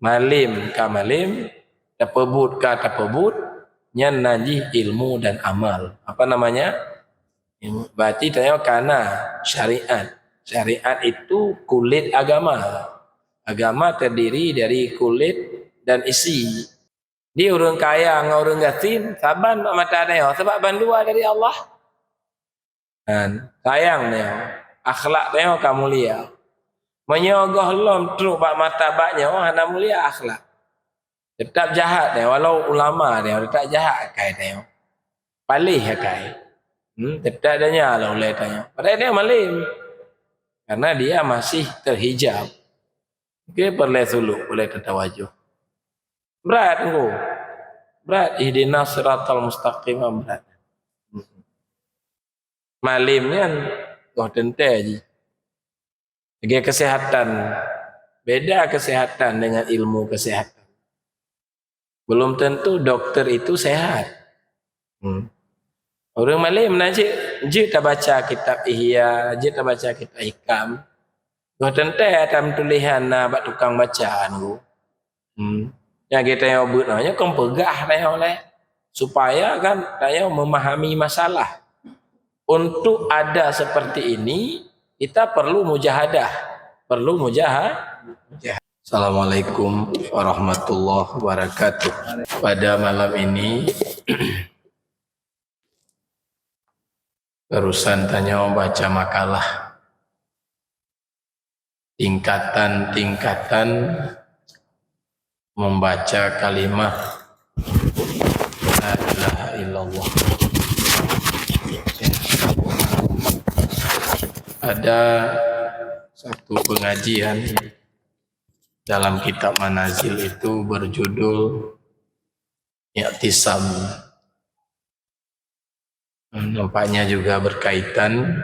Malim ka malim, tapebut ka tapebut, nyan naji ilmu dan amal. Apa namanya? Berarti tanya karena syariat. Syariat itu kulit agama. Agama terdiri dari kulit dan isi. Dia orang kaya dengan orang gatin, saban mata dia sebab bandua dari Allah. Dan sayang dia, akhlak dia kamu mulia. Menyogoh lom truk bak mata baknya, hana mulia akhlak. Tetap jahat dia, walau ulama dia tetap jahat kai dia. Palih kai. Tetap dia nyala oleh tanya. Padahal dia malim. Karena dia masih terhijab. Oke, boleh suluk, boleh tertawajuh. Berat engkau. Berat. Ihdinas siratal mustaqim, berat. Malimnya kau tentu je. Segi kesehatan. Beda kesehatan dengan ilmu kesehatan. Belum tentu dokter itu sehat. Orang malim najik, je tak baca kitab Ihya, je tak baca kitab Hikam. Kau tentu ada tulisan bak tukang bacaan tu. Yang kita yang buat namanya kau pegah dah oleh supaya kan saya memahami masalah. Untuk ada seperti ini kita perlu mujahadah, perlu mujahadah. Assalamualaikum warahmatullahi wabarakatuh. Pada malam ini terusan tanya baca makalah tingkatan-tingkatan membaca kalimat la ilaha illallah. Ada satu pengajian dalam kitab Manazil itu berjudul I'tisam. Nampaknya juga berkaitan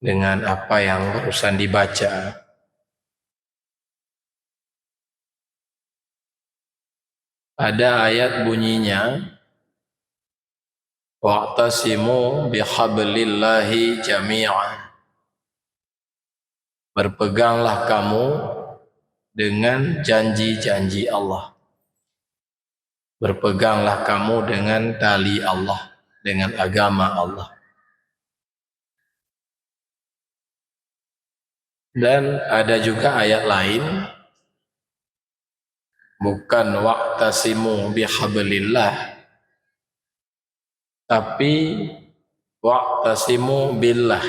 dengan apa yang barusan dibaca. Ada ayat bunyinya wa'tasimu bihablillahi jami'an. Berpeganglah kamu dengan janji-janji Allah. Berpeganglah kamu dengan tali Allah, dengan agama Allah. Dan ada juga ayat lain, bukan wa'tasimu bihablillah, tapi wa'tasimu billah.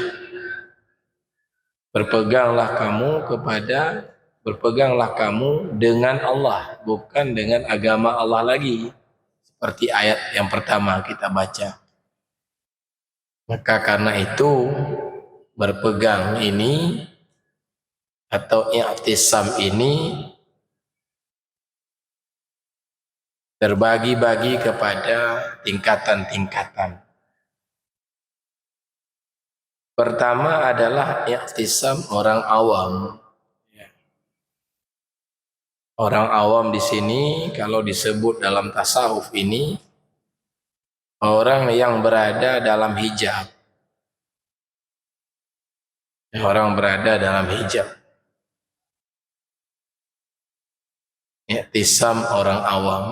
Berpeganglah kamu dengan Allah, bukan dengan agama Allah lagi. Seperti ayat yang pertama kita baca. Maka karena itu berpegang ini atau i'tisam ini terbagi-bagi kepada tingkatan-tingkatan. Pertama adalah i'tisam orang awam. Orang awam di sini kalau disebut dalam tasawuf ini orang yang berada dalam hijab. Orang berada dalam hijab. I'tisam orang awam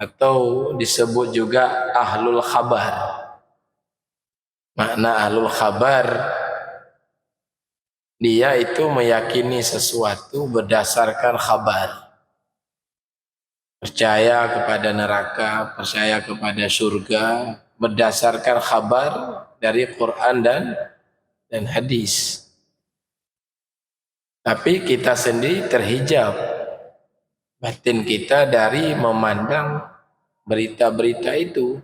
atau disebut juga ahlul khabar. Makna ahlul khabar, dia itu meyakini sesuatu berdasarkan khabar. Percaya kepada neraka, percaya kepada surga berdasarkan khabar dari Quran dan hadis. Tapi kita sendiri terhijab batin kita dari memandang berita-berita itu.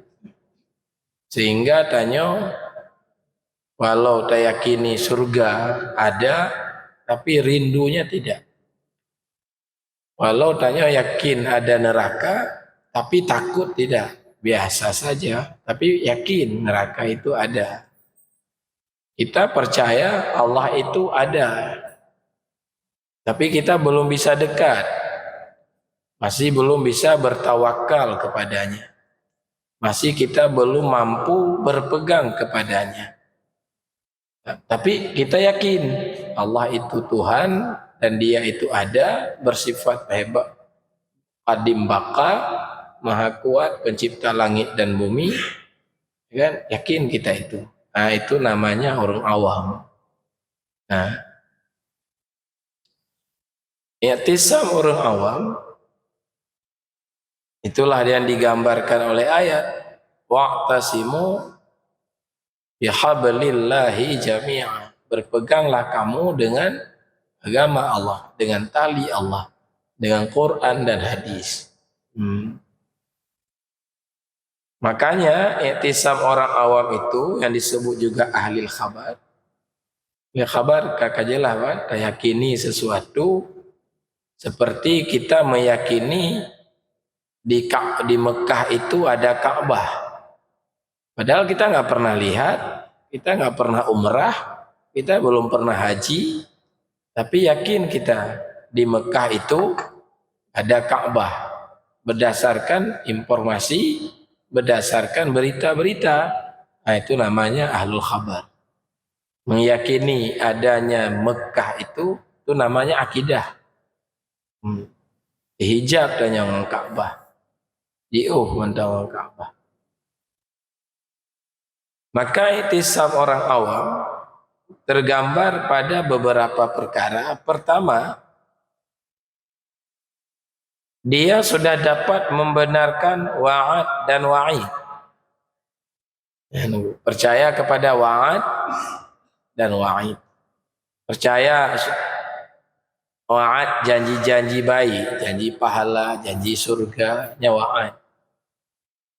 Sehingga tanya, walau tak yakini surga ada, tapi rindunya tidak. Walau tanya yakin ada neraka, tapi takut tidak. Biasa saja, tapi yakin neraka itu ada. Kita percaya Allah itu ada. Tapi kita belum bisa dekat. Masih belum bisa bertawakal kepadanya. Masih kita belum mampu berpegang kepadanya. Tapi kita yakin Allah itu Tuhan, dan dia itu ada, bersifat hebat, qadim baqa, maha kuat, pencipta langit dan bumi, kan? Yakin kita itu. Nah, itu namanya orang awam. Nah, i'tisam orang awam itulah yang digambarkan oleh ayat wa'tasimu bihablillahi jami'a. Berpeganglah kamu dengan agama Allah, dengan tali Allah, dengan Quran dan hadis. Makanya i'tisam orang awam itu yang disebut juga ahli khabar. Ya khabar kakajelah kan, meyakini sesuatu seperti kita meyakini di Mekah itu ada Ka'bah. Padahal kita nggak pernah lihat, kita nggak pernah umrah, kita belum pernah haji, tapi yakin kita di Mekah itu ada Ka'bah berdasarkan informasi, berdasarkan berita-berita. Nah, itu namanya ahlul khabar. Meyakini adanya Mekah itu namanya akidah. Hijab dan yang Ka'bah. Diuh mentang Ka'bah. Maka i'tisam orang awam tergambar pada beberapa perkara. Pertama, dia sudah dapat membenarkan wa'ad dan wa'id. Percaya kepada wa'ad dan wa'id. Percaya wa'ad janji-janji baik, janji pahala, janji surga, wa'ad.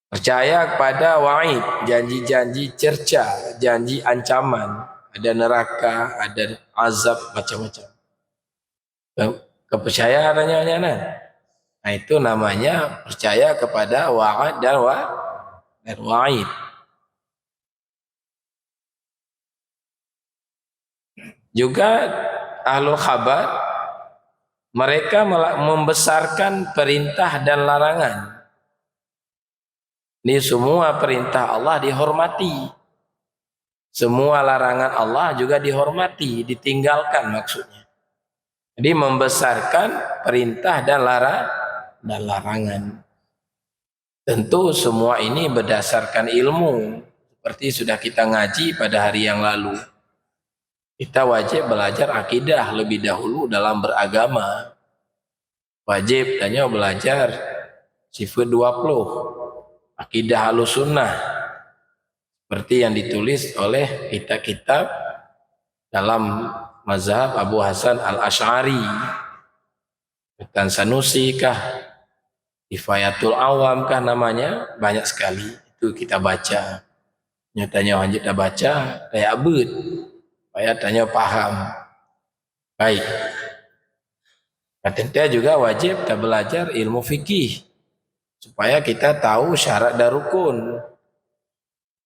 Percaya kepada wa'id, janji-janji cerca, janji ancaman, ada neraka, ada azab, macam-macam. Kepercayaannya. Nah, itu namanya percaya kepada wa'ad dan wa'id. Juga ahlul khabar, mereka membesarkan perintah dan larangan. Ini semua perintah Allah dihormati. Semua larangan Allah juga dihormati, ditinggalkan maksudnya. Jadi membesarkan perintah dan larangan. Tentu semua ini berdasarkan ilmu. Seperti sudah kita ngaji pada hari yang lalu. Kita wajib belajar akidah lebih dahulu dalam beragama. Wajib hanya belajar sifat 20. Akidah Ahlussunnah. Seperti yang ditulis oleh kitab-kitab dalam mazhab Abu Hasan Al-Asy'ari. Tan Sanusi kah? Kifayatul Awam kah namanya? Banyak sekali. Itu kita baca. Nyatanya wajib kita baca kayak abad. Supaya tanya paham. Baik. Nah, tentu juga wajib kita belajar ilmu fikih. Supaya kita tahu syarat dan rukun.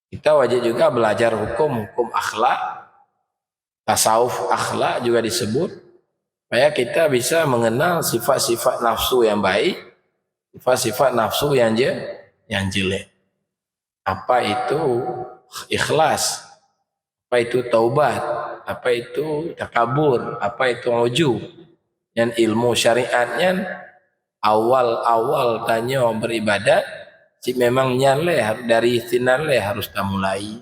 Kita wajib juga belajar hukum akhlak. Tasawuf akhlak juga disebut. Supaya kita bisa mengenal sifat-sifat nafsu yang baik. Sifat-sifat nafsu yang jelek. Apa itu ikhlas? Apa itu taubat? Apa itu takabur? Apa itu ujub? Dan ilmu syariatnya awal-awal tanya beribadat, si memang nyale dari sinale harus kita mulai.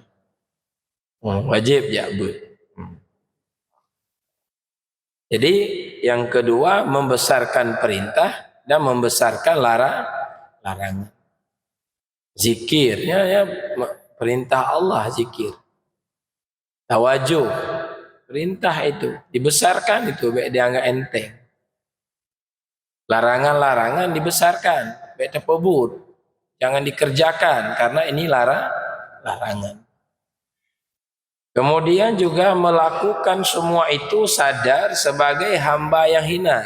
Wajib ya bu. Jadi yang kedua membesarkan perintah dan membesarkan larangan. Zikirnya ya perintah Allah zikir. Tawajuh, perintah itu dibesarkan itu baik dianggap enteng. Larangan-larangan dibesarkan, baik terpebut, jangan dikerjakan karena ini larangan. Kemudian juga melakukan semua itu sadar sebagai hamba yang hina.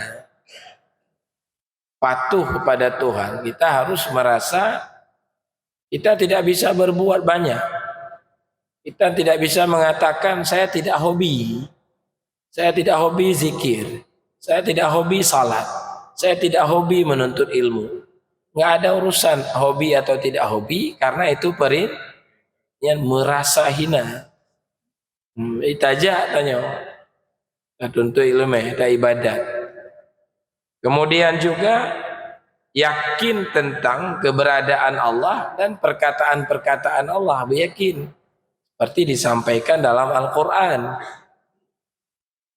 Patuh kepada Tuhan, kita harus merasa kita tidak bisa berbuat banyak. Kita tidak bisa mengatakan saya tidak hobi. Saya tidak hobi zikir. Saya tidak hobi salat. Saya tidak hobi menuntut ilmu. Nggak ada urusan hobi atau tidak hobi karena itu yang merasa hina. Itajak tanya. tuntut ilmu, tak ibadat. Kemudian juga yakin tentang keberadaan Allah dan perkataan-perkataan Allah, yakin seperti disampaikan dalam Al-Quran.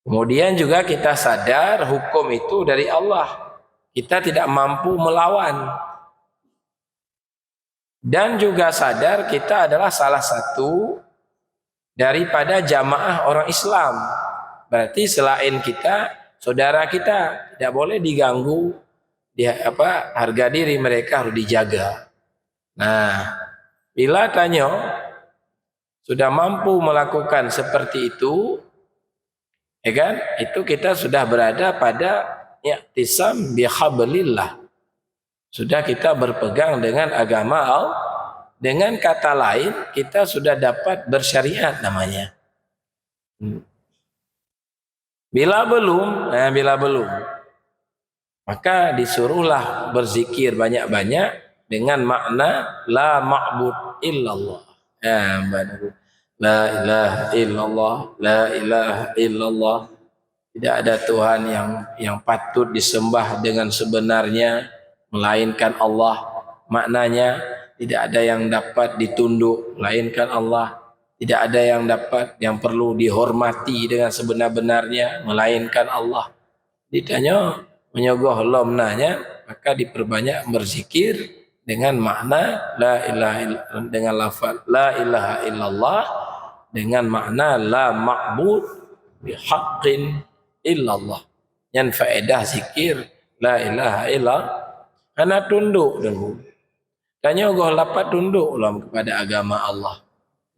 Kemudian juga kita sadar hukum itu dari Allah, kita tidak mampu melawan. Dan juga sadar kita adalah salah satu daripada jamaah orang Islam. Berarti selain kita, saudara kita tidak boleh diganggu, harga diri mereka harus dijaga. Nah, bila tanya sudah mampu melakukan seperti itu, ya kan? Itu kita sudah berada pada i'tisam bihablillah. Sudah kita berpegang dengan agama Allah. Dengan kata lain, kita sudah dapat bersyariat namanya. Bila belum, maka disuruhlah berzikir banyak-banyak dengan makna la ma'bud illallah. La ilaha illallah, la ilaha illallah. Tidak ada Tuhan yang patut disembah dengan sebenarnya melainkan Allah. Maknanya tidak ada yang dapat ditunduk melainkan Allah. Tidak ada yang perlu dihormati dengan sebenar-benarnya melainkan Allah. Ditanya menyogoh lomnanya, maka diperbanyak berzikir dengan makna la ilaha illallah, dengan lafaz la ilaha illallah, dengan makna la ma'bud bihaqqin illallah. Yang faedah zikir la ilaha illallah karena tunduk dulu. Tanya goh lapat tunduk ulam kepada agama Allah.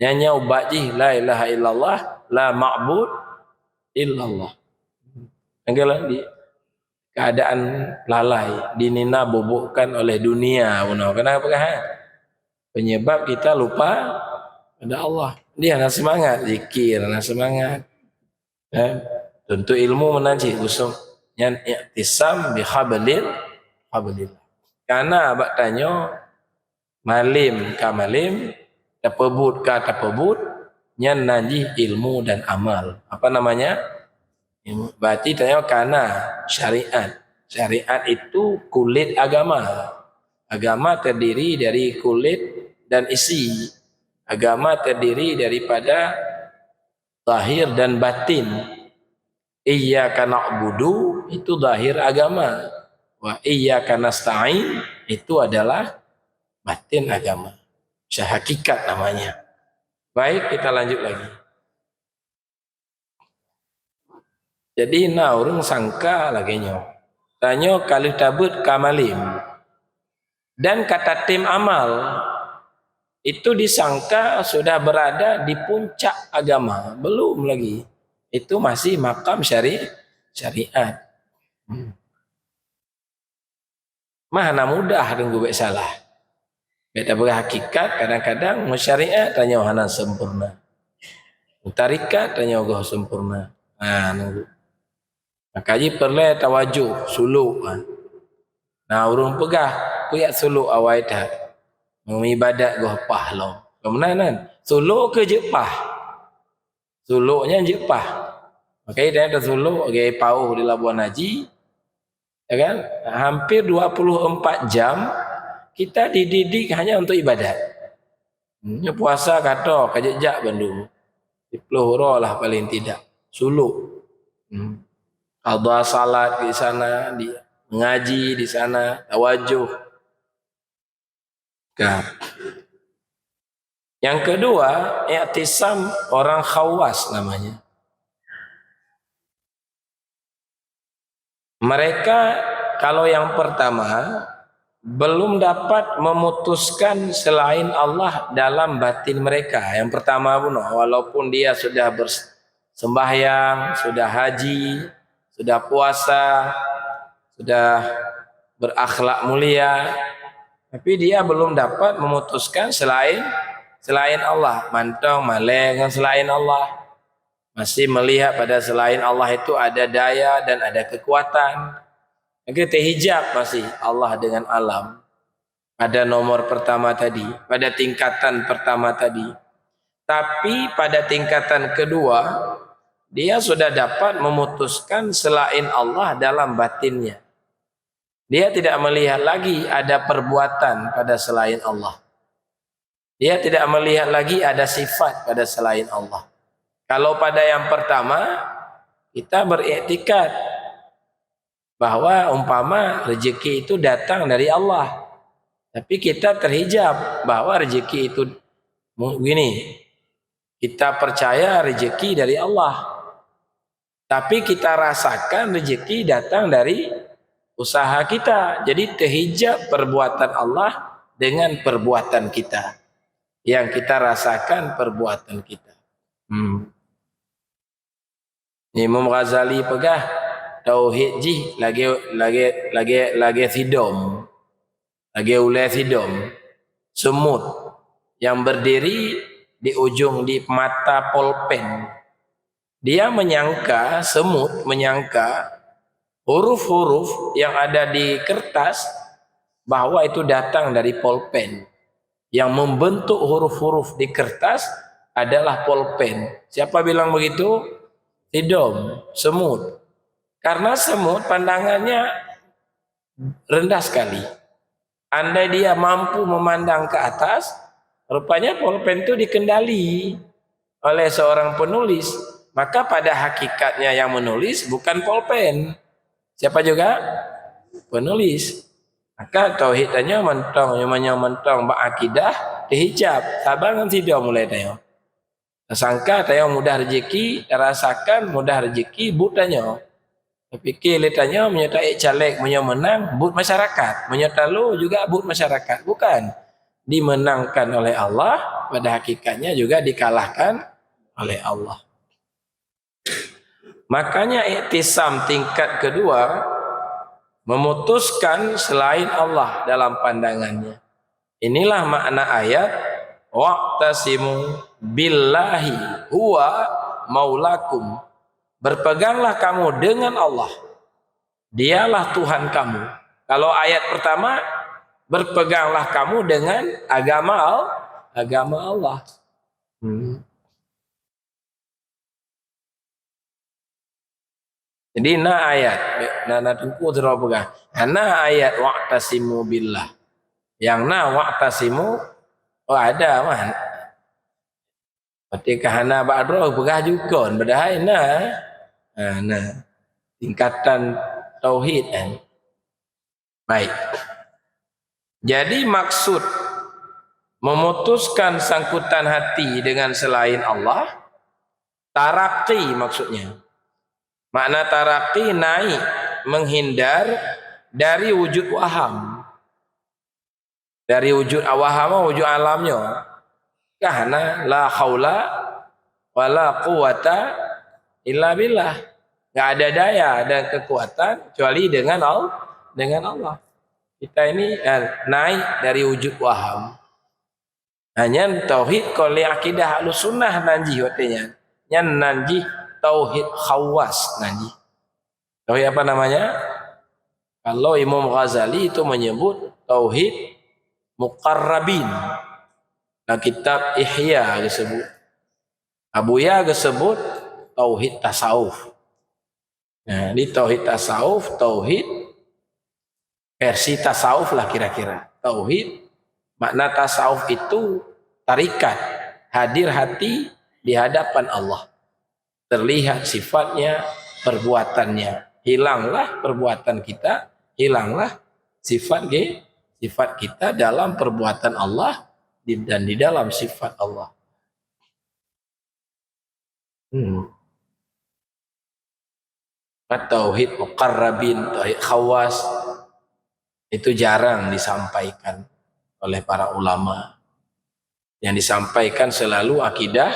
Nyanyi ubajih la ilaha illallah la ma'bud illallah. Anggalah di keadaan lalai dinina bobokkan oleh dunia. Kenapa kan? Penyebab kita lupa pada Allah. Dia nak semangat zikir, nak semangat. Tentu ilmu menaji usung yang i'tisam bihablil. Karena abak tanya malim ka malim, tapebut ka tapebut, nyan najih ilmu dan amal. Apa namanya? Berarti tanya karena syariat. Syariat itu kulit agama. Agama terdiri dari kulit dan isi. Agama terdiri daripada zahir dan batin. Iyyaka na'budu itu zahir agama. Wa iyyaka nasta'in itu adalah batin agama. Hakikat namanya. Baik, kita lanjut lagi. Jadi orang sangka lagi tanya kali tabut kamalim. Dan kata tim amal itu disangka sudah berada di puncak agama. Belum lagi. Itu masih makam syariat. Mana mudah tunggu baik salah. Beda berhakikat kadang-kadang syariat tanya hana sempurna. Tarikat tanya goh sempurna. Nunggu. Makanya perlu tawajuh suluk. Nah urung pegah kuyak suluk awai dah. Mengibadat goh pah lo. Kemenanan suluk ke jepah. Suluknya jepah. Makanya dia ada suluk gaya pauh di Labuan Haji. Ya kan? Hampir 24 jam kita dididik hanya untuk ibadat. Puasa kata kajak bandung. 10 lah paling tidak. Suluk. Qadha salat di sana, mengaji di sana, tawajuh. Yang kedua, i'tisam orang khawas namanya. Mereka kalau yang pertama belum dapat memutuskan selain Allah dalam batin mereka. Yang pertama pun walaupun dia sudah bersembahyang, sudah haji, sudah puasa, sudah berakhlak mulia, tapi dia belum dapat memutuskan selain Allah. Mantong maleng selain Allah. Masih melihat pada selain Allah itu ada daya dan ada kekuatan. Maka terhijab masih Allah dengan alam. Pada nomor pertama tadi, pada tingkatan pertama tadi. Tapi pada tingkatan kedua, dia sudah dapat memutuskan selain Allah dalam batinnya. Dia tidak melihat lagi ada perbuatan pada selain Allah. Dia tidak melihat lagi ada sifat pada selain Allah. Kalau pada yang pertama, kita beriktikad bahwa umpama rezeki itu datang dari Allah. Tapi kita terhijab bahwa rezeki itu begini. Kita percaya rezeki dari Allah. Tapi kita rasakan rezeki datang dari usaha kita. Jadi terhijab perbuatan Allah dengan perbuatan kita. Yang kita rasakan perbuatan kita. Imam Ghazali pegah tauhid ji lagi sidom. Lagi ulai sidom. Semut yang berdiri di ujung di mata polpen. Dia menyangka, semut menyangka huruf-huruf yang ada di kertas bahwa itu datang dari polpen. Yang membentuk huruf-huruf di kertas adalah polpen. Siapa bilang begitu? Sidom, semut. Karena semut pandangannya rendah sekali. Andai dia mampu memandang ke atas, rupanya polpen itu dikendali oleh seorang penulis. Maka pada hakikatnya yang menulis bukan polpen. Siapa juga? Penulis. Maka tauhidnya mentong, namanya mentong berakidah dihijab. Sabangan tidak mulai tayo. Sangka tayo mudah rezeki, rasakan mudah rezeki butanya. Fikir letanya menyertai caleg menang but masyarakat, menyertai lu juga but masyarakat. Bukan. Dimenangkan oleh Allah, pada hakikatnya juga dikalahkan oleh Allah. Makanya iktisam tingkat kedua memutuskan selain Allah dalam pandangannya. Inilah makna ayat wa'tasimu billahi huwa maulakum. Berpeganglah kamu dengan Allah. Dialah Tuhan kamu. Kalau ayat pertama berpeganglah kamu dengan agama Allah. Jadi ayat tunggu terus pegang. Ayat wa'tasimu billah. Yang wa'tasimu ada mah. Ketika hana ba'dro pegah juga padahal tingkatan tauhid kan. Baik. Jadi maksud memutuskan sangkutan hati dengan selain Allah taraqi maksudnya. Makna taraqi naik, menghindar dari wujud waham. Dari wujud waham, wujud alamnya. Karena la haula wala quwata illa billah. Enggak ada daya dan kekuatan kecuali dengan Allah. Kita ini naik dari wujud waham. Hanya tauhid qoli akidah Ahlussunnah nanji watenya. Nyan nanji tauhid khawas nanti. Tauhid apa namanya? Kalau Imam Ghazali itu menyebut tauhid muqarrabin. Nah, kitab Ihya disebut. Abuya disebut tauhid tasawuf. Nah, di tauhid tasawuf, tauhid versi tasawuf lah kira-kira. Tauhid makna tasawuf itu tarikat, hadir hati di hadapan Allah. Terlihat sifatnya, perbuatannya. Hilanglah perbuatan kita, hilanglah sifat kita dalam perbuatan Allah dan di dalam sifat Allah. Tauhid muqarrabin, tauhid khawas itu jarang disampaikan oleh para ulama. Yang disampaikan selalu akidah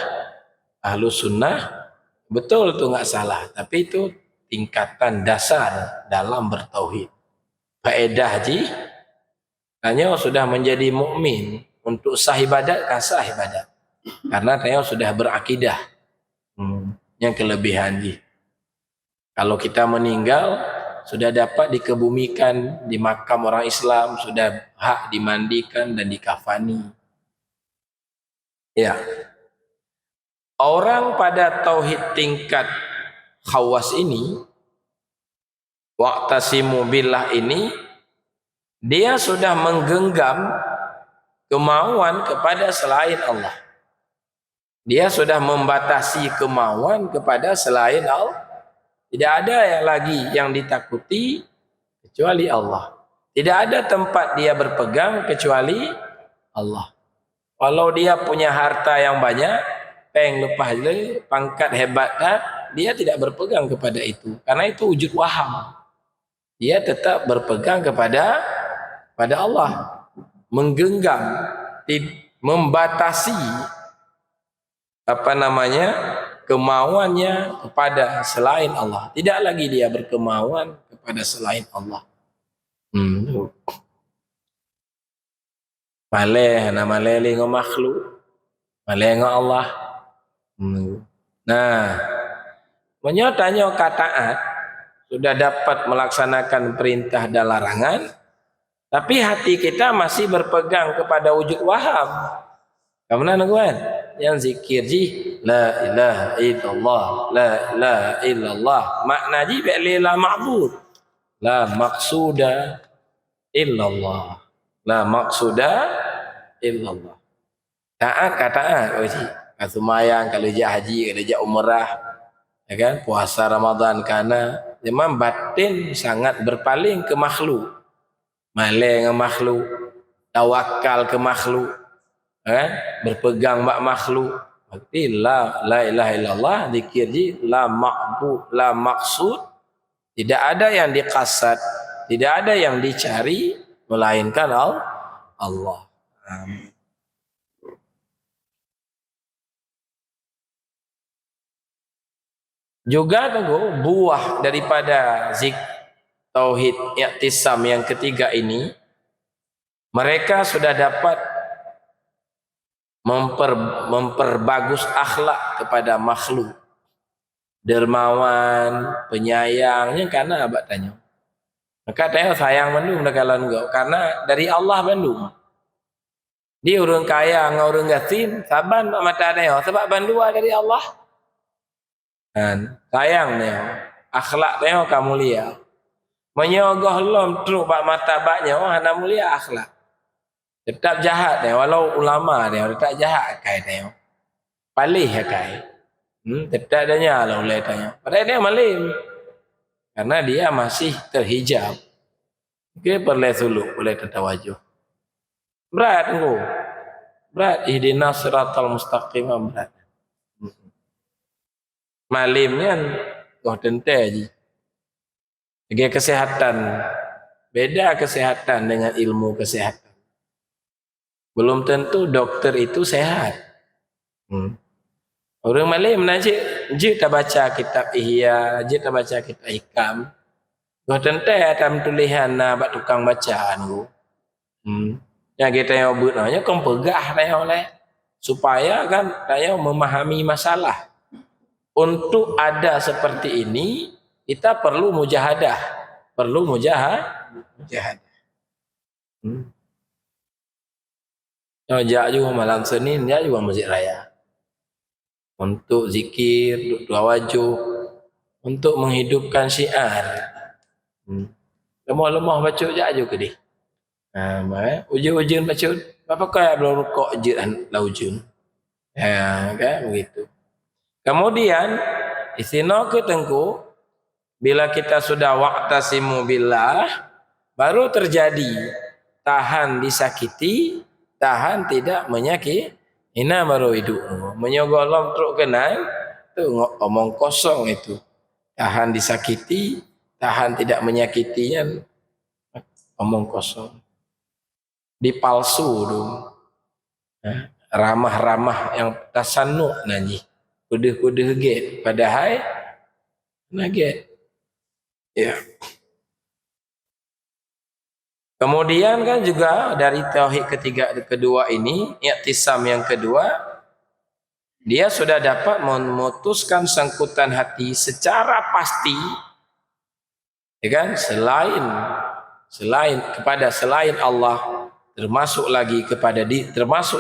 Ahlussunnah. Betul itu nggak salah, tapi itu tingkatan dasar dalam bertauhid. Faedah ji, hanya sudah menjadi mukmin untuk sah ibadat, sah ibadat. Karena dia sudah berakidah. Yang kelebihan ji. Kalau kita meninggal sudah dapat dikebumikan di makam orang Islam, sudah hak dimandikan dan dikafani. Ya. Orang pada tauhid tingkat khawas ini, wa'tasimu billah ini, dia sudah menggenggam kemauan kepada selain Allah. Dia sudah membatasi kemauan kepada selain Allah. Tidak ada yang lagi yang ditakuti kecuali Allah. Tidak ada tempat dia berpegang kecuali Allah. Kalau dia punya harta yang banyak, peng lepas je, pangkat hebat dah, dia tidak berpegang kepada itu. Karena itu wujud waham. Dia tetap berpegang kepada Allah. Menggenggam, membatasi kemauannya kepada selain Allah. Tidak lagi dia berkemauan kepada selain Allah. Maleh nama lele dengan makhluk, maleh dengan Allah. Nah, menyatanya kataat sudah dapat melaksanakan perintah dan larangan, tapi hati kita masih berpegang kepada wujud waham. Kamu kan? Yang zikir ji la ilaha illallah, la ilaha illallah. Makna ji la ma'bud, la maqsuda illallah, la maqsuda illallah. Taat kataat oh ji. Kalau sembahyang, kalau dia haji, kalau dia umrah, ya kan? Puasa Ramadan, karena memang batin sangat berpaling ke makhluk. Malai dengan makhluk, tawakal ke makhluk, berpegang mak makhluk. Berarti la ilaha illallah, zikir ji la ma'bud, la maksud, tidak ada yang dikasat, tidak ada yang dicari melainkan Allah. Amin. Juga tunggu buah daripada tauhid i'tisam yang ketiga ini, mereka sudah dapat memperbagus akhlak kepada makhluk, dermawan, penyayangnya karena abad tanya. Maka tanya sayang bandung dakalan engkau karena dari Allah bandung. Dia orang kaya ngau orang gasin, saban mata tanya sebab bandua dari Allah. Dan sayang tanya, akhlak tanya kamu mulia. Menyogoh lom truk pak mata baknya, hana mulia akhlak. Tetap jahat dia, walau ulama dia tetap jahat kai dia. Palih ya kai. Tetap dia nyala oleh tanya. Padahal dia malim. Karena dia masih terhijab. Oke, perlu suluk, boleh tertawajuh. Berat engkau. Berat ihdinas siratal mustaqim berat. Malimnya kau tentu aja. Sebagai kesehatan. Beda kesehatan dengan ilmu kesehatan. Belum tentu dokter itu sehat. Orang Malay menajik, je tak baca kitab Ihya, je tak baca kitab Hikam. Kau tentu ada tulisan nak tukang bacaan tu. Yang kita yang obutnya kau pegah tanya oleh supaya kan tanya memahami masalah. Untuk ada seperti ini kita perlu mujahadah, perlu mujahadah. Jak juga malam Senin, dia juga masjid raya. Untuk zikir, untuk doa wajib, untuk menghidupkan syiar. Lemah-lemah baca jak juga deh. Ujung-ujung baca, apa kaya belum rukuk ujung laujun. Ya, kan begitu. Kemudian istina ke tengku, bila kita sudah wa'tasimu billah, baru terjadi tahan disakiti, tahan tidak menyakiti. Ina baru hidup. Menyogolom truk kenal, tu omong kosong itu. Tahan disakiti, tahan tidak menyakitinya, omong kosong. Dipalsu tu. Ramah-ramah yang tasanuk nanti. Kuda-kuda get. Padahal naget. Ya. Kemudian kan juga dari tauhid kedua ini, i'tisam yang kedua, dia sudah dapat memutuskan sangkutan hati secara pasti, ya kan? Selain kepada selain Allah, termasuk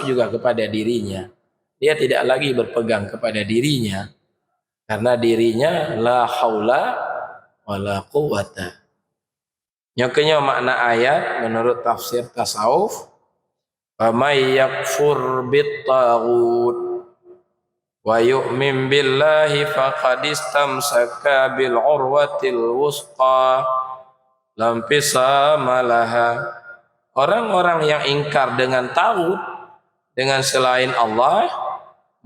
juga kepada dirinya. Dia tidak lagi berpegang kepada dirinya. karena dirinya la haula wala quwata. Nyokenya makna ayat menurut tafsir tasawuf, "Faman yakfur bit-taghut wa yu'min billahi faqad istamsaka bil urwatil wusqa lam fisama laha." Orang-orang yang ingkar dengan taghut, dengan selain Allah,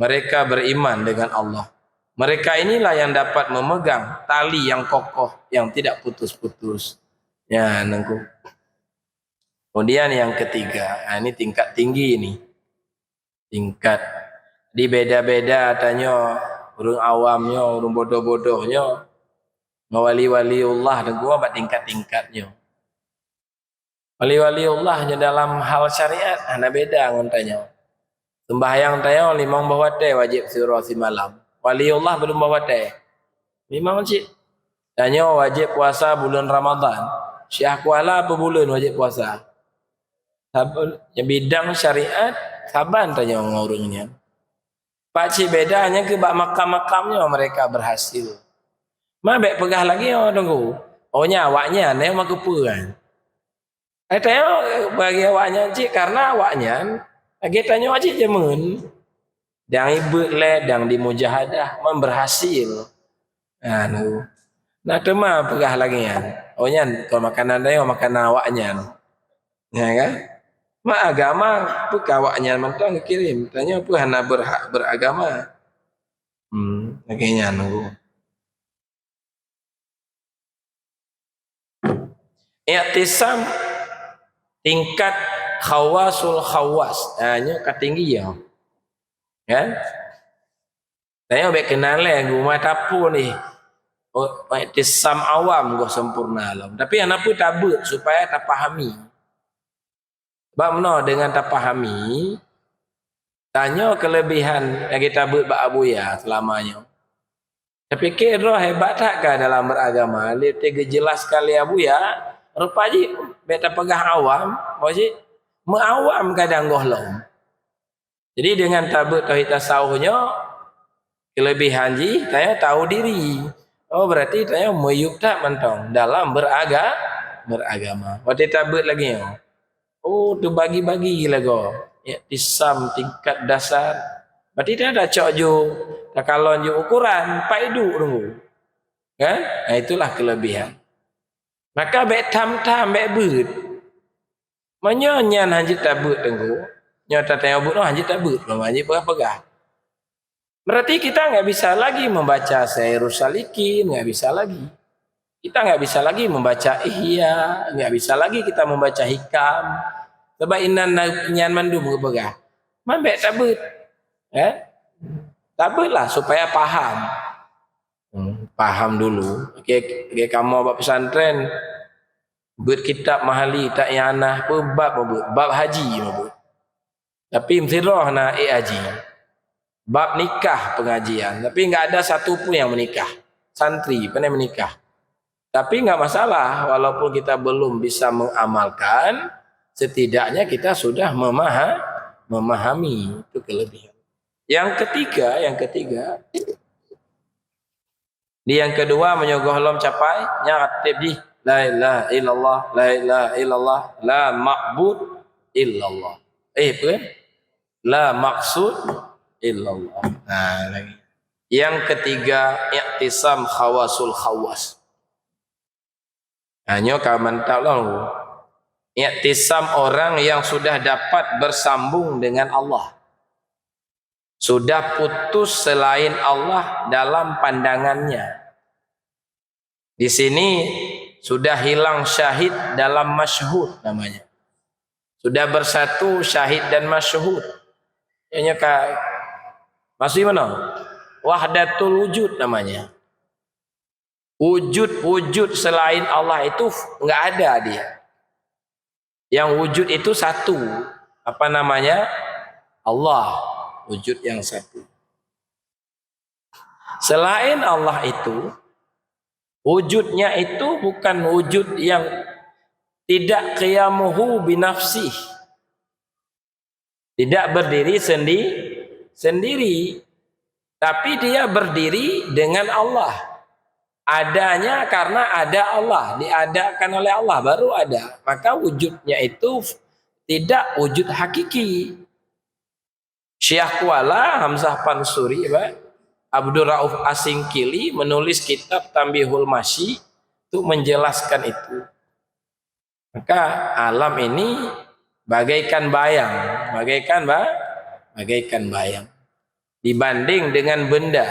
mereka beriman dengan Allah. Mereka inilah yang dapat memegang tali yang kokoh, yang tidak putus-putus. Ya, nengku. Kemudian yang ketiga, nah ini tingkat tinggi ini. Tingkat. Di beda-beda tanya urung awamnya, urung bodoh-bodohnya. Wali-waliullah nengku apa tingkat-tingkatnya. Wali-waliullahnya dalam hal syariat, ada beda ngontanya. Sembahyang tanya limang bawa teh wajib surah si malam. Waliullah belum bawa teh. Limang cik. Tanya wajib puasa bulan Ramadan. Syekh kuala apa bulan wajib puasa? Yang bidang syariat saban tanya ngurungnya. Pak cik bedanya ke bak makam-makamnya mereka berhasil. Mabek pegah lagi oh tunggu. Oh awaknya ne mak kepuan. Tanya bagi awaknya cik karena awaknya lagi tanya wajib jemun. Dang ibu le dang di mujahadah berhasil. Nah tema pegah lagi ya. Oh nyan kalau makanan dia makanan awaknya. Ya kan? Ma agama pegah awaknya mentang kirim. Tanya apa hana berhak beragama. Lagi nunggu. I'tisam tingkat khawasul khawas. Hanya ketinggi ya. Kan? Tanya baik kenal rumah tapu nih. Oh, i'tisam awam gua sempurna alam. Tapi anak pun tabut supaya tak pahami. Sebab mana dengan tak pahami, tanya kelebihan yang kita buat bak abuya selamanya. Tapi kira hebat takkah dalam beragama? Lihat jelas sekali abuya. Rupanya beta pegah awam, maksud mengawam kadang gohlong. Jadi dengan tabut tauhid tasawufnya kelebihan ji, tanya tahu diri. Oh berarti tanya meyuk tak mentong dalam beragama. Waktu tabut lagi ya. Oh tu bagi-bagi lagu. Ya tisam tingkat dasar. Berarti dia ada cok ju, tak kalon ju ukuran, paidu dulu. Kan? Nah itulah kelebihan. Maka bek tam-tam bek but. Menyanyian hanjit tabut tengku. Nyata tanya but no hanjit tabut, belum hanjit pegah-pegah. Berarti kita nggak bisa lagi membaca Sairus Salikin, nggak bisa lagi. Kita nggak bisa lagi membaca Ihya, nggak bisa lagi kita membaca Hikam. Sebab inan nyan mandu pegah. Mambek tabut. Tabutlah supaya paham. Paham dulu. Oke, kamu bab pesantren buat kitab mahali tak yanah bab haji mabut. Tapi msirah na haji. Bab nikah pengajian, tapi enggak ada satu pun yang menikah. Santri pandai menikah. Tapi enggak masalah walaupun kita belum bisa mengamalkan, setidaknya kita sudah memahami itu kelebihan. Yang ketiga yang kedua menyogoh lom capai nyaratib di la ilaha illallah la ilaha illallah la ma'bud illallah. La maksud illallah. Nah, lagi. Yang ketiga i'tisam khawasul khawas. Hanya kaman tahu i'tisam orang yang sudah dapat bersambung dengan Allah. Sudah putus selain Allah dalam pandangannya. Di sini sudah hilang syahid dalam masyhud namanya. Sudah bersatu syahid dan masyhud. Ini masih mana? Wahdatul wujud namanya. Wujud selain Allah itu enggak ada dia. Yang wujud itu satu. Apa namanya? Allah. Wujud yang satu. Selain Allah itu, wujudnya itu bukan wujud yang tidak qiyamuhu binafsih. Tidak berdiri sendiri. Tapi dia berdiri dengan Allah. Adanya karena ada Allah, diadakan oleh Allah baru ada. Maka wujudnya itu tidak wujud hakiki. Syekh Kuala Hamzah Pansuri, Abdul Rauf Asingkili menulis kitab Tambihul Masyi untuk menjelaskan itu. Maka alam ini bagaikan bayang, bagaikan bayang. Dibanding dengan benda,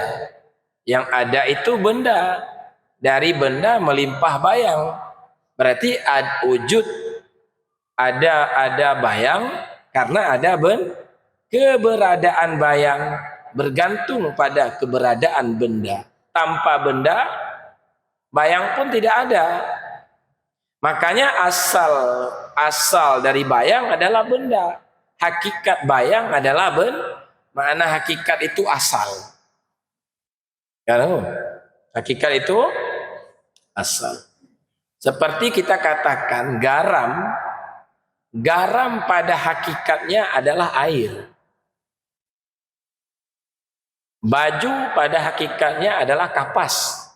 yang ada itu benda, dari benda melimpah bayang. Berarti wujud ada bayang karena ada keberadaan bayang bergantung pada keberadaan benda. Tanpa benda, bayang pun tidak ada. Makanya asal dari bayang adalah benda. Hakikat bayang adalah makna hakikat itu asal. Kan? Hakikat itu asal. Seperti kita katakan garam pada hakikatnya adalah air. Baju pada hakikatnya adalah kapas.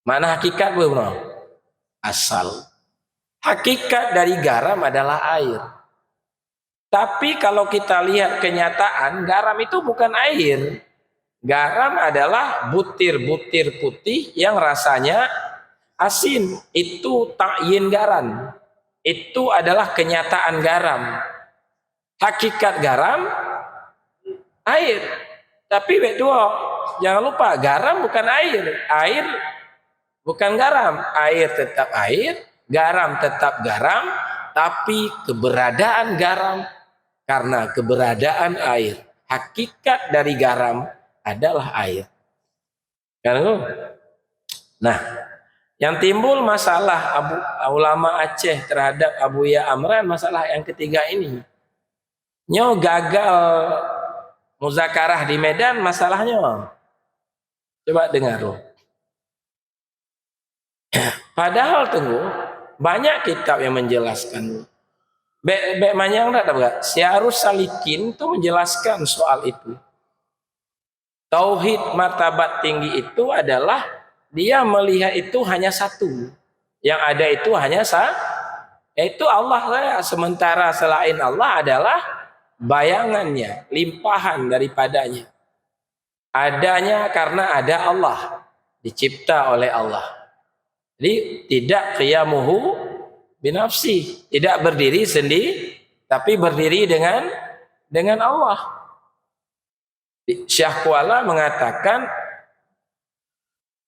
Mana hakikat belum? Asal. Hakikat dari garam adalah air. Tapi kalau kita lihat kenyataan, garam itu bukan air. Garam adalah butir-butir putih yang rasanya asin. Itu ta'yin garam. Itu adalah kenyataan garam. Hakikat garam air. Tapi jangan lupa, garam bukan air. Air bukan garam. Air tetap air, garam tetap garam, tapi keberadaan garam karena keberadaan air. Hakikat dari garam adalah air. Nah, yang timbul masalah ulama Aceh terhadap Abuya Amran, masalah yang ketiga ini. Nyo gagal muzakarah di Medan, masalahnya. Coba dengar loh. Padahal tunggu, banyak kitab yang menjelaskan. Bek manyang enggak? Syarus Salikin itu menjelaskan soal itu. Tauhid martabat tinggi itu adalah dia melihat itu hanya satu. Yang ada itu hanya yaitu Allah. Sementara selain Allah adalah bayangannya, limpahan daripadanya. Adanya karena ada Allah, dicipta oleh Allah. Jadi tidak qiyamuhu binafsi, tidak berdiri sendiri, tapi berdiri dengan Allah. Syekh Kuala mengatakan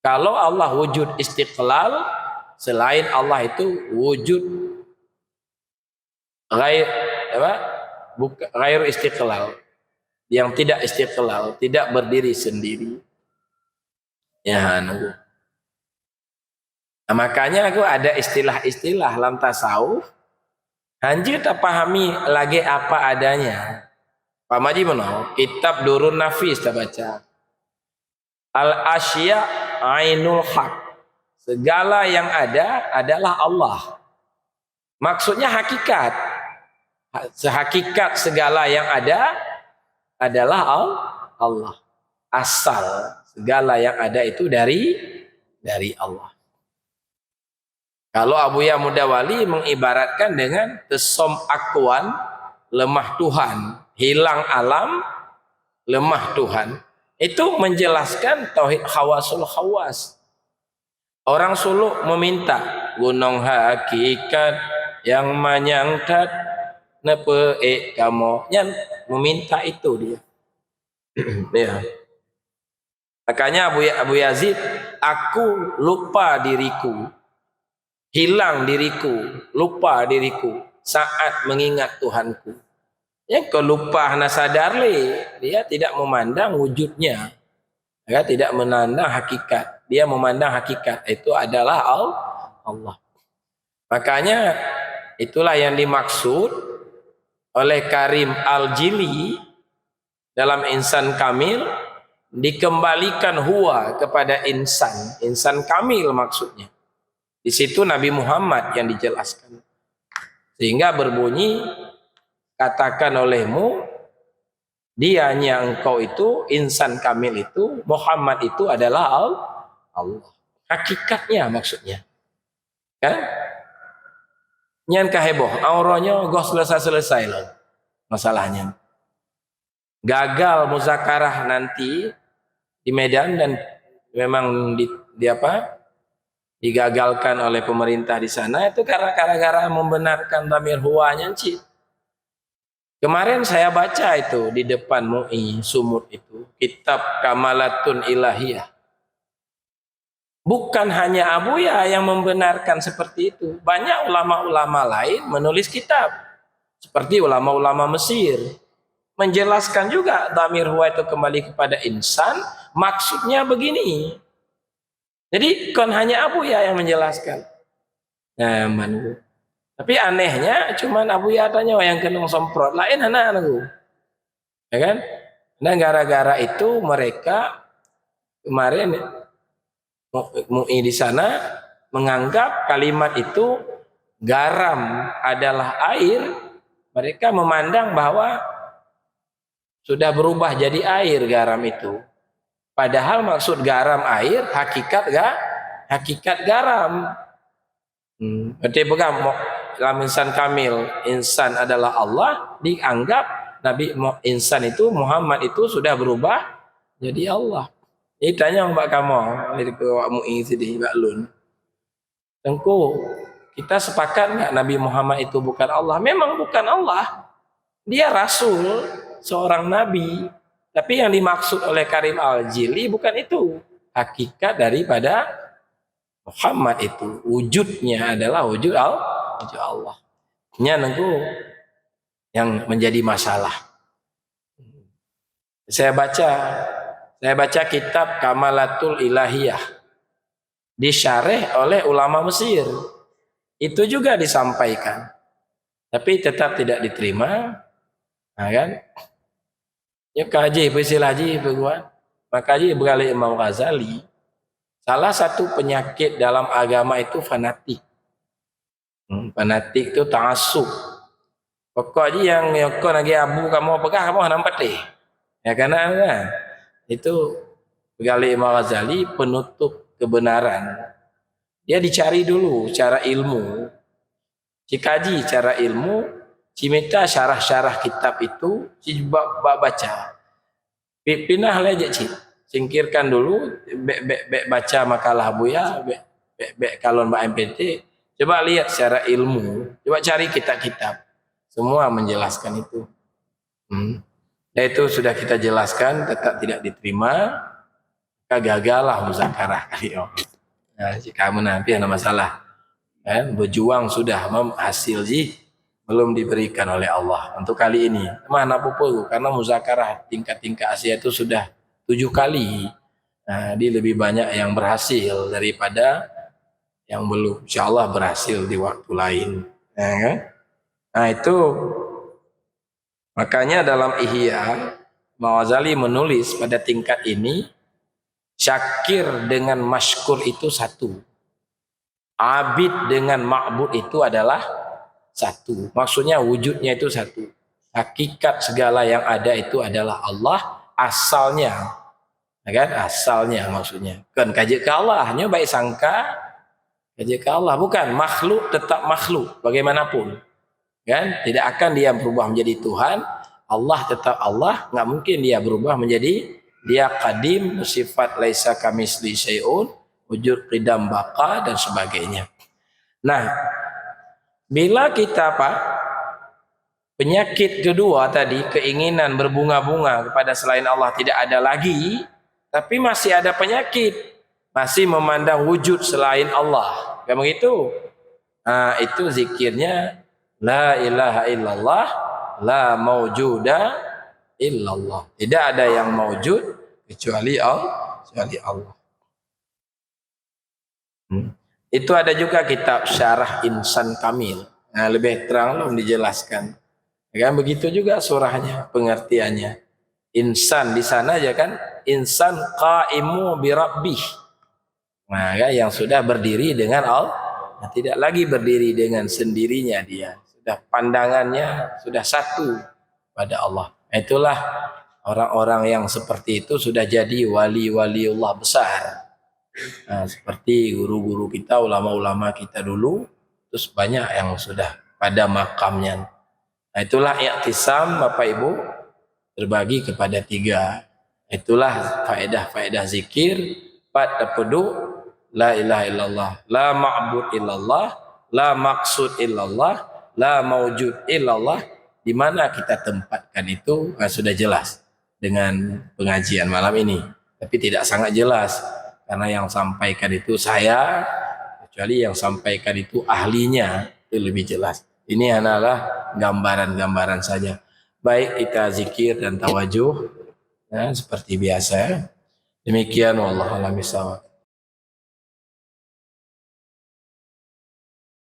kalau Allah wujud istiqlal, selain Allah itu wujud ghair istiqlal, yang tidak istiqlal, tidak berdiri sendiri. Ya, nunggu. Nah, makanya aku ada istilah-istilah dalam tasawuf. Hanjir tak pahami lagi apa adanya. Pak Maji mana? Kitab Durun Nafis kita baca. Al-asya ainul haq. Segala yang ada adalah Allah. Maksudnya hakikat. Hakikat segala yang ada adalah Allah. Asal segala yang ada itu dari Allah. Kalau Abuya Mudawali mengibaratkan dengan tesom akuan, lemah Tuhan, hilang alam, lemah Tuhan. Itu menjelaskan tauhid khawasul khawas. Orang suluk meminta gunung hakikat yang manyangkat nepe kamu, meminta itu dia. Ya. Makanya Abu Yazid, aku lupa diriku, hilang diriku, lupa diriku saat mengingat Tuhanku. Ya, kelupaan sadar dia tidak memandang wujudnya, ya, tidak memandang hakikat. Dia memandang hakikat itu adalah Allah. Makanya itulah yang dimaksud oleh Karim Al-Jili dalam Insan Kamil, dikembalikan huwa kepada insan kamil maksudnya. Di situ Nabi Muhammad yang dijelaskan. Sehingga berbunyi, katakan olehmu Dianya engkau itu, insan kamil itu, Muhammad itu adalah Allah. Hakikatnya maksudnya. Kan? Nyan kaheboh, auronya goh selesai loh masalahnya. Gagal muzakarah nanti di Medan dan memang digagalkan oleh pemerintah di sana itu karena gara-gara membenarkan dhamir huwanya cik. Kemarin saya baca itu di depan MUI Sumut itu kitab Kamalatun Ilahiyah. Bukan hanya Abuya yang membenarkan seperti itu. Banyak ulama-ulama lain menulis kitab. Seperti ulama-ulama Mesir. Menjelaskan juga dhamir huwa itu kembali kepada insan. Maksudnya begini. Jadi bukan hanya Abuya yang menjelaskan. Nah, tapi anehnya cuman Abuya tanya yang kena semprot. Lain anak-anakku. Ya kan? Nah gara-gara itu mereka kemarin MUI di sana menganggap kalimat itu garam adalah air, mereka memandang bahwa sudah berubah jadi air garam itu. Padahal maksud garam air, hakikat garam. Berarti bukan dalam insan kamil, insan adalah Allah, dianggap Nabi insan itu Muhammad itu sudah berubah jadi Allah. Ini tanya Mbak Kamu, dari MUI sedih Mbak Lun. Tengku, kita sepakat nggak Nabi Muhammad itu bukan Allah? Memang bukan Allah. Dia Rasul, seorang Nabi. Tapi yang dimaksud oleh Karim Al-Jili bukan itu. Hakikat daripada Muhammad itu. Wujudnya adalah wujud Allah. Ini tengku yang menjadi masalah. Saya baca kitab Kamalatul Ilahiyah disyareh oleh ulama Mesir. Itu juga disampaikan. Tapi tetap tidak diterima. Nah kan? Ya kaji, pesilah haji, beguan. Maka haji berkali Imam Ghazali. Salah satu penyakit dalam agama itu fanatik. Fanatik itu ta'assub. Pokoknya yang kau lagi abu kamu apakah kamu nampak deh. Ya karena itu Ghazali Imam Ghazali penutup kebenaran. Dia dicari dulu cara ilmu. Cikaji cara ilmu, cimita syarah-syarah kitab itu, baca. Pindah aja cik. Singkirkan dulu, baca makalah Buya, kalon Mbak MPT. Coba lihat secara ilmu. Coba cari kitab-kitab. Semua menjelaskan itu. Dan itu sudah kita jelaskan, tetap tidak diterima. Gagallah muzakarah kali ini. Nah, jika kamu nanti ada masalah, berjuang sudah hasil belum diberikan oleh Allah untuk kali ini. Mana pupul karena muzakarah tingkat-tingkat Asia itu sudah 7 kali. Nah, dia lebih banyak yang berhasil daripada yang belum. Insya Allah berhasil di waktu lain. Nah itu makanya dalam Ihya Ghazali menulis pada tingkat ini syakir dengan masykur itu satu, abid dengan ma'bud itu adalah satu. Maksudnya wujudnya itu satu, hakikat segala yang ada itu adalah Allah asalnya, kan? Asalnya maksudnya kan kaji ke Allah, hanya baik sangka kaji ke Allah, bukan makhluk tetap makhluk bagaimanapun. Kan tidak akan dia berubah menjadi Tuhan. Allah tetap Allah, nggak mungkin dia berubah menjadi dia qadim, sifat laisa kamisli syai'un, wujud qidam baqa dan sebagainya. Nah, bila kita penyakit kedua tadi, keinginan berbunga-bunga kepada selain Allah tidak ada lagi, tapi masih ada penyakit, masih memandang wujud selain Allah. Kayak begitu. Nah, itu zikirnya la ilaha illallah, la maujuda illallah. Tidak ada yang maujud kecuali Allah. Itu ada juga kitab Syarah Insan Kamil. Nah, lebih terang belum dijelaskan. Kan begitu juga surahnya, pengertiannya. Insan di sana aja kan, insan qaimu bi rabbih. Nah, kan, yang sudah berdiri dengan Allah, nah, tidak lagi berdiri dengan sendirinya dia. Sudah pandangannya sudah satu pada Allah. Itulah orang-orang yang seperti itu sudah jadi wali-waliullah besar. Nah, seperti guru-guru kita, ulama-ulama kita dulu, terus banyak yang sudah pada makamnya. Nah, itulah i'tisam Bapak Ibu terbagi kepada 3. Itulah faedah-faedah zikir. Pada pedu la ilaha illallah, la ma'bud illallah, la maksud illallah, la maujud illallah. Di mana kita tempatkan itu sudah jelas dengan pengajian malam ini. Tapi tidak sangat jelas karena yang sampaikan itu saya, kecuali yang sampaikan itu ahlinya itu lebih jelas. Ini adalah gambaran-gambaran saja. Baik kita zikir dan tawajuh seperti biasa. Demikian wallahu a'lam bishawab.